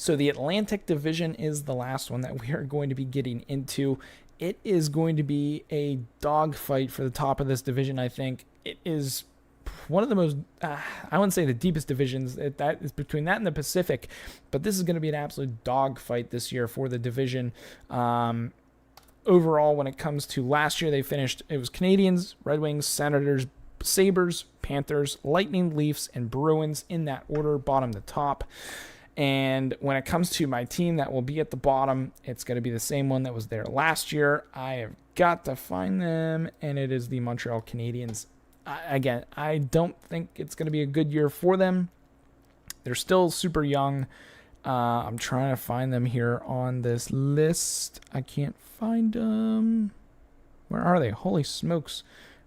So the Atlantic Division is the last one that we are going to be getting into. It is going to be a dogfight for the top of this division, I think. It is one of the most, I wouldn't say the deepest divisions. That is between that and the Pacific. But this is going to be an absolute dogfight this year for the division. Overall, when it comes to last year, they finished, it was Canadiens, Red Wings, Senators, Sabres, Panthers, Lightning, Leafs, and Bruins in that order, bottom to top. And when it comes to my team that will be at the bottom, it's going to be the same one that was there last year. I have got to find them, and it is the Montreal Canadiens. Again, I don't think it's going to be a good year for them. They're still super young. I'm trying to find them here on this list. I can't find them. Where are they? Holy smokes.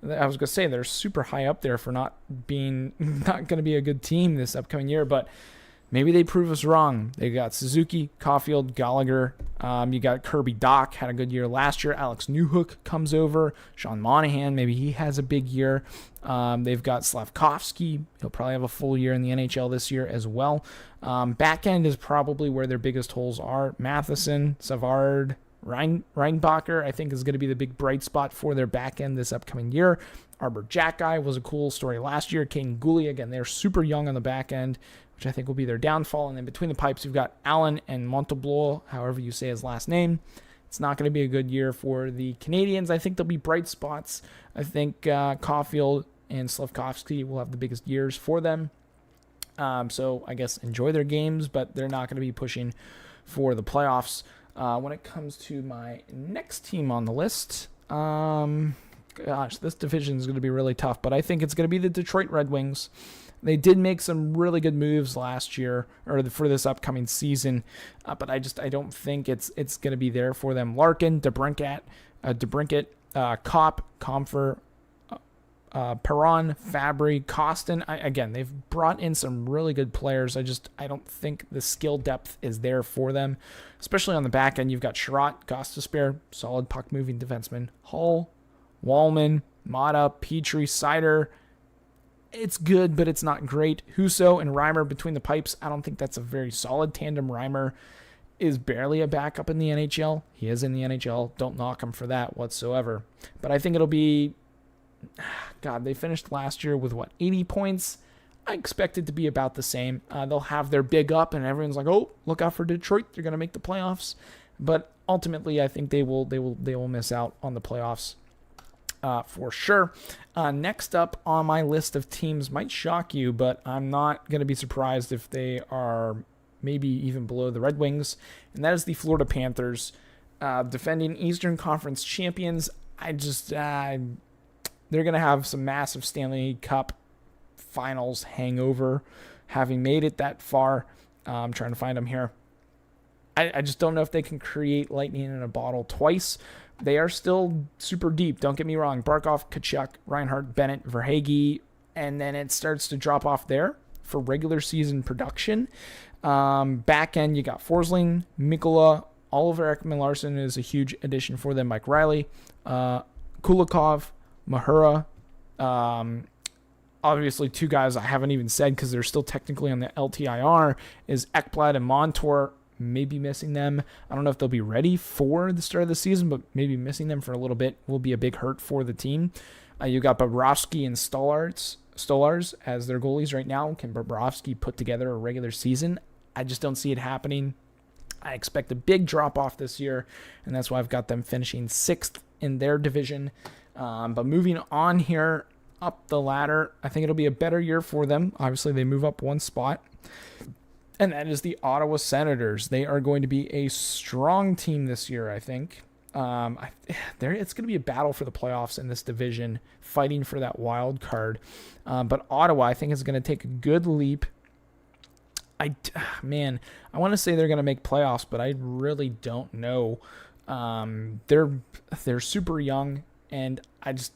I was going to say they're super high up there for not going to be a good team this upcoming year, but maybe they prove us wrong. They got Suzuki, Caulfield, Gallagher. You got Kirby Dach, had a good year last year. Alex Newhook comes over. Sean Monahan, maybe he has a big year. They've got Slavkovsky. He'll probably have a full year in the NHL this year as well. Back end is probably where their biggest holes are. Matheson, Savard, Reinbacher, I think, is going to be the big bright spot for their back end this upcoming year. Arbor Jackeye was a cool story last year. Kane Gooley, again, they're super young on the back end, which I think will be their downfall. And then between the pipes, you've got Allen and Monteblot, however you say his last name. It's not going to be a good year for the Canadiens. I think there'll be bright spots. I think Caulfield and Slavkovsky will have the biggest years for them. So I guess enjoy their games, but they're not going to be pushing for the playoffs. When it comes to my next team on the list, this division is going to be really tough, but I think it's going to be the Detroit Red Wings. They did make some really good moves last year, or for this upcoming season, but I don't think it's going to be there for them. Larkin, DeBrincat, Kopp, Comfer, Perron, Fabry, Costin. Again, they've brought in some really good players. I don't think the skill depth is there for them, especially on the back end. You've got Sherratt, Gostisbehere, solid puck-moving defenseman. Hull, Wallman, Mata, Petrie, Sider. It's good, but it's not great. Husso and Reimer between the pipes. I don't think that's a very solid tandem. Reimer is barely a backup in the NHL. He is in the NHL. Don't knock him for that whatsoever. But I think it'll be... God, they finished last year with, 80 points? I expect it to be about the same. They'll have their big up, and everyone's like, oh, look out for Detroit. They're going to make the playoffs. But ultimately, I think they will miss out on the playoffs for sure. Next up on my list of teams might shock you, but I'm not going to be surprised if they are maybe even below the Red Wings, and that is the Florida Panthers, defending Eastern Conference champions. They're going to have some massive Stanley Cup finals hangover, having made it that far. I'm trying to find them here. I just don't know if they can create lightning in a bottle twice. They are still super deep, don't get me wrong. Barkov, Kachuk, Reinhart, Bennett, Verhaeghe, and then it starts to drop off there for regular season production. Back end, you got Forsling, Mikkola, Oliver Ekman-Larsson is a huge addition for them. Mike Riley, Kulikov, Mahura. Obviously, two guys I haven't even said because they're still technically on the LTIR is Ekblad and Montour. Maybe missing them. I don't know if they'll be ready for the start of the season, but maybe missing them for a little bit will be a big hurt for the team. You got Bobrovsky and Stolars as their goalies right now. Can Bobrovsky put together a regular season? I just don't see it happening. I expect a big drop-off this year, and that's why I've got them finishing 6th in their division. But moving on here up the ladder, I think it'll be a better year for them. Obviously, they move up one spot, and that is the Ottawa Senators. They are going to be a strong team this year, I think. It's going to be a battle for the playoffs in this division, fighting for that wild card. But Ottawa, I think, is going to take a good leap. I want to say they're going to make playoffs, but I really don't know. They're super young, and it's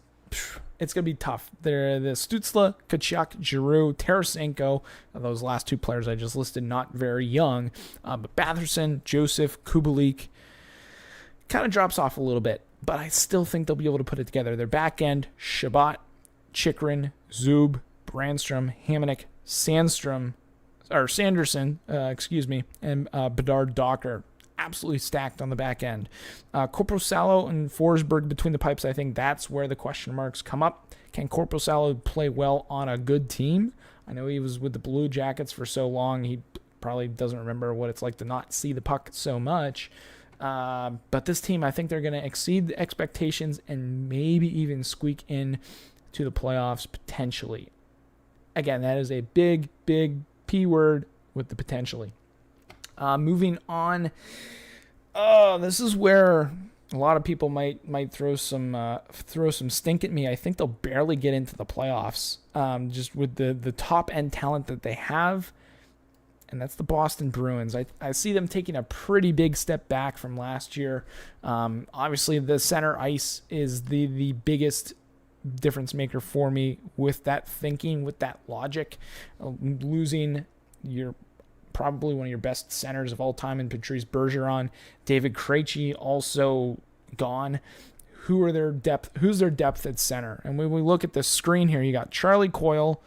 going to be tough. They're the Stützle, Kachuk, Giroux, Tarasenko. Those last two players I just listed, not very young. But Batherson, Joseph, Kubalik kind of drops off a little bit, but I still think they'll be able to put it together. Their back end, Shabbat, Chikrin, Zub, Brandstrom, Hamonic, Sandstrom, Sanderson, and Bedard Docker. Absolutely stacked on the back end. Korpisalo and Forsberg between the pipes, I think that's where the question marks come up. Can Korpisalo play well on a good team? I know he was with the Blue Jackets for so long, he probably doesn't remember what it's like to not see the puck so much. But this team, I think they're going to exceed the expectations and maybe even squeak in to the playoffs potentially. Again, that is a big, big P word with the potentially. Moving on, this is where a lot of people might throw some stink at me. I think they'll barely get into the playoffs, just with the top end talent that they have, and that's the Boston Bruins. I see them taking a pretty big step back from last year. Obviously, the center ice is the biggest difference maker for me with that thinking, with that logic. Losing probably one of your best centers of all time in Patrice Bergeron. David Krejci also gone. Who's their depth at center? And when we look at the screen here, you got Charlie Coyle,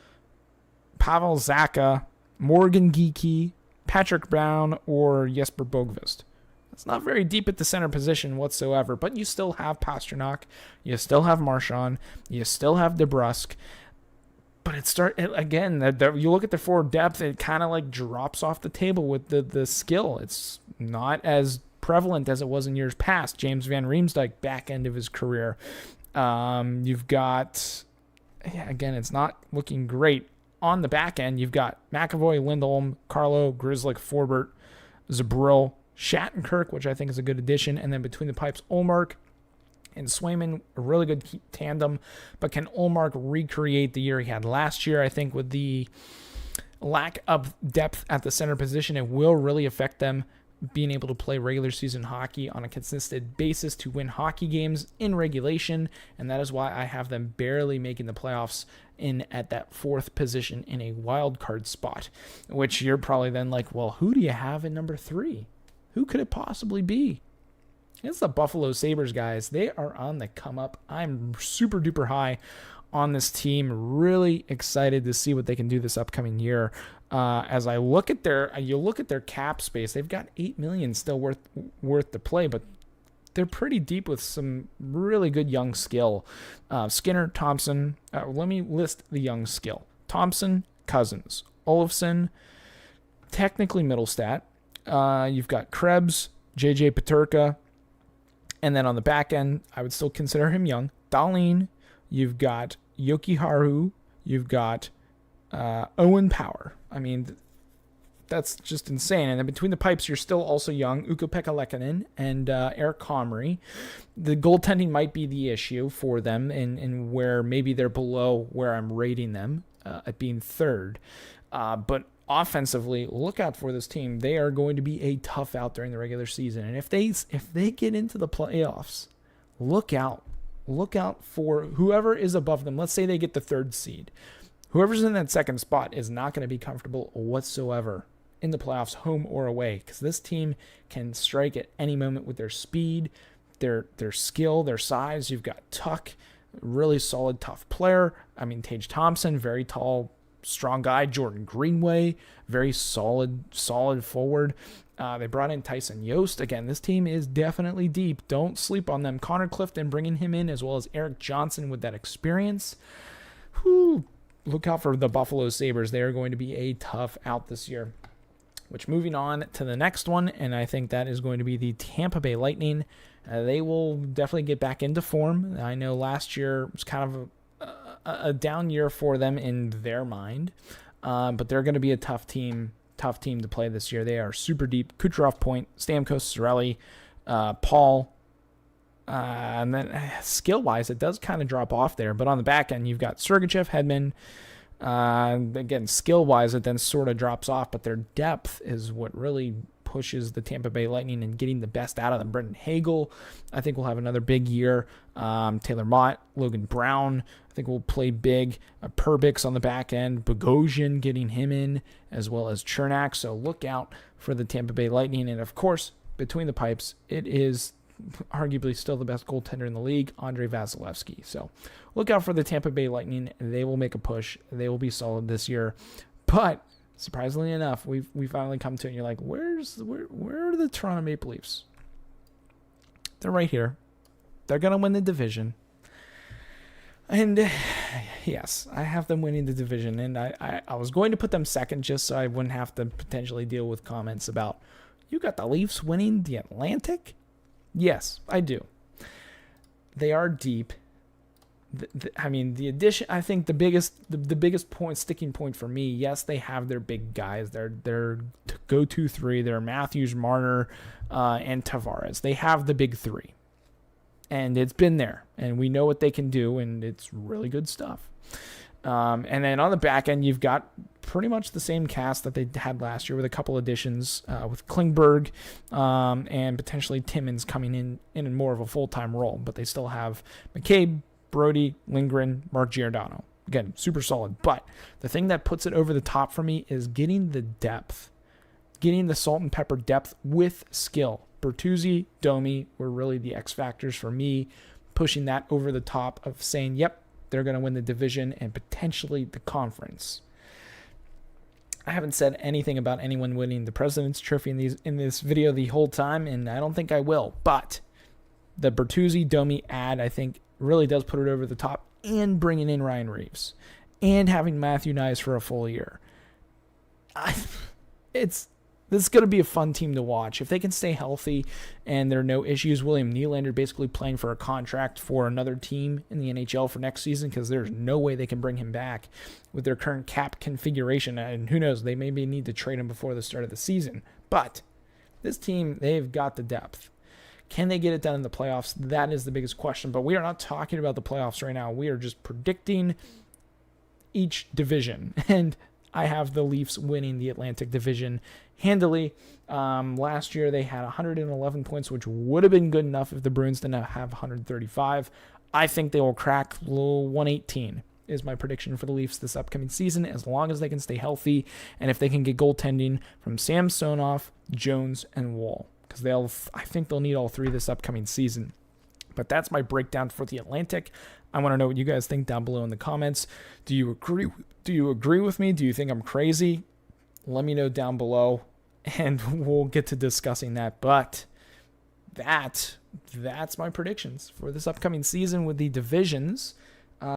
Pavel Zacha, Morgan Geekie, Patrick Brown, or Jesper Boqvist. It's not very deep at the center position whatsoever, but you still have Pastrnak, you still have Marchand, you still have DeBrusk. But you look at the forward depth, it kind of like drops off the table with the skill. It's not as prevalent as it was in years past. James Van Riemsdyk, back end of his career. You've got, again, it's not looking great. On the back end, you've got McAvoy, Lindholm, Carlo, Grzelcyk, Forbert, Zabril, Shattenkirk, which I think is a good addition. And then between the pipes, Ullmark and Swayman, a really good tandem. But can Ullmark recreate the year he had last year? I think with the lack of depth at the center position, it will really affect them being able to play regular season hockey on a consistent basis to win hockey games in regulation. And that is why I have them barely making the playoffs in at that fourth position in a wild card spot, which you're probably then like, well, who do you have in number 3? Who could it possibly be? It's the Buffalo Sabres, guys. They are on the come up. I'm super duper high on this team. Really excited to see what they can do this upcoming year. As I look at their cap space, they've got $8 million still worth to play, but they're pretty deep with some really good young skill. Skinner, Thompson. Let me list the young skill: Thompson, Cousins, Olofsson, technically Middlestat. You've got Krebs, JJ Peterka. And then on the back end, I would still consider him young. Dahlin, you've got Yoki Haru, you've got Owen Power. I mean, that's just insane. And then between the pipes, you're still also young. Ukko-Pekka Lehkonen and Eric Comrie. The goaltending might be the issue for them, and where maybe they're below where I'm rating them at being third. But offensively, look out for this team. They are going to be a tough out during the regular season. And if they get into the playoffs, look out. Look out for whoever is above them. Let's say they get the third seed. Whoever's in that second spot is not going to be comfortable whatsoever in the playoffs, home or away, because this team can strike at any moment with their speed, their skill, their size. You've got Tuck, really solid, tough player. I mean, Tage Thompson, very tall, strong guy. Jordan Greenway, very solid forward. They brought in Tyson Yost. Again, this team is definitely deep. Don't sleep on them. Connor Clifton, bringing him in, as well as Eric Johnson with that experience. Look out for the Buffalo Sabres. They are going to be a tough out this year. Which, moving on to the next one, and I think that is going to be the Tampa Bay Lightning. They will definitely get back into form. I know last year was kind of a down year for them in their mind, but they're going to be a tough team to play this year. They are super deep. Kucherov, Point, Stamkos, Cirelli, Paul, and then skill-wise, it does kind of drop off there. But on the back end, you've got Sergachev, Hedman. Again, skill-wise, it then sort of drops off, but their depth is what really pushes the Tampa Bay Lightning and getting the best out of them. Brendan Hagel, I think, will have another big year. Taylor Mott, Logan Brown, I think will play big. Perbix on the back end. Bogosian, getting him in, as well as Chernak. So look out for the Tampa Bay Lightning. And, of course, between the pipes, it is arguably still the best goaltender in the league, Andrei Vasilevsky. So look out for the Tampa Bay Lightning. They will make a push. They will be solid this year. But Surprisingly enough, we finally come to it, and you're like, where are the Toronto Maple Leafs? They're right here. They're going to win the division. And yes, I have them winning the division. And I was going to put them second just so I wouldn't have to potentially deal with comments about, you got the Leafs winning the Atlantic? Yes, I do. They are deep. The addition, I think the biggest point, sticking point for me, yes, they have their big guys. Their go-to three. They're Matthews, Marner, and Tavares. They have the big three. And it's been there. And we know what they can do, and it's really good stuff. And then on the back end, you've got pretty much the same cast that they had last year with a couple additions with Klingberg and potentially Timmins coming in more of a full-time role. But they still have McCabe, Brody, Lindgren, Mark Giordano. Again, super solid. But the thing that puts it over the top for me is getting the depth. Getting the salt and pepper depth with skill. Bertuzzi, Domi were really the X factors for me, pushing that over the top of saying, yep, they're going to win the division and potentially the conference. I haven't said anything about anyone winning the President's Trophy in this video the whole time, and I don't think I will. But the Bertuzzi, Domi ad, I think, really does put it over the top, and bringing in Ryan Reeves and having Matthew Nyes for a full year. This is going to be a fun team to watch. If they can stay healthy and there are no issues, William Nylander basically playing for a contract for another team in the NHL for next season, because there's no way they can bring him back with their current cap configuration. And who knows, they maybe need to trade him before the start of the season. But this team, they've got the depth. Can they get it done in the playoffs? That is the biggest question. But we are not talking about the playoffs right now. We are just predicting each division. And I have the Leafs winning the Atlantic Division handily. Last year they had 111 points, which would have been good enough if the Bruins didn't have 135. I think they will crack 118 is my prediction for the Leafs this upcoming season, as long as they can stay healthy and if they can get goaltending from Samsonov, Jones, and Wall. Because I think they'll need all three this upcoming season. But that's my breakdown for the Atlantic. I want to know what you guys think down below in the comments. Do you agree with me? Do you think I'm crazy? Let me know down below, and we'll get to discussing that. But that's my predictions for this upcoming season with the divisions.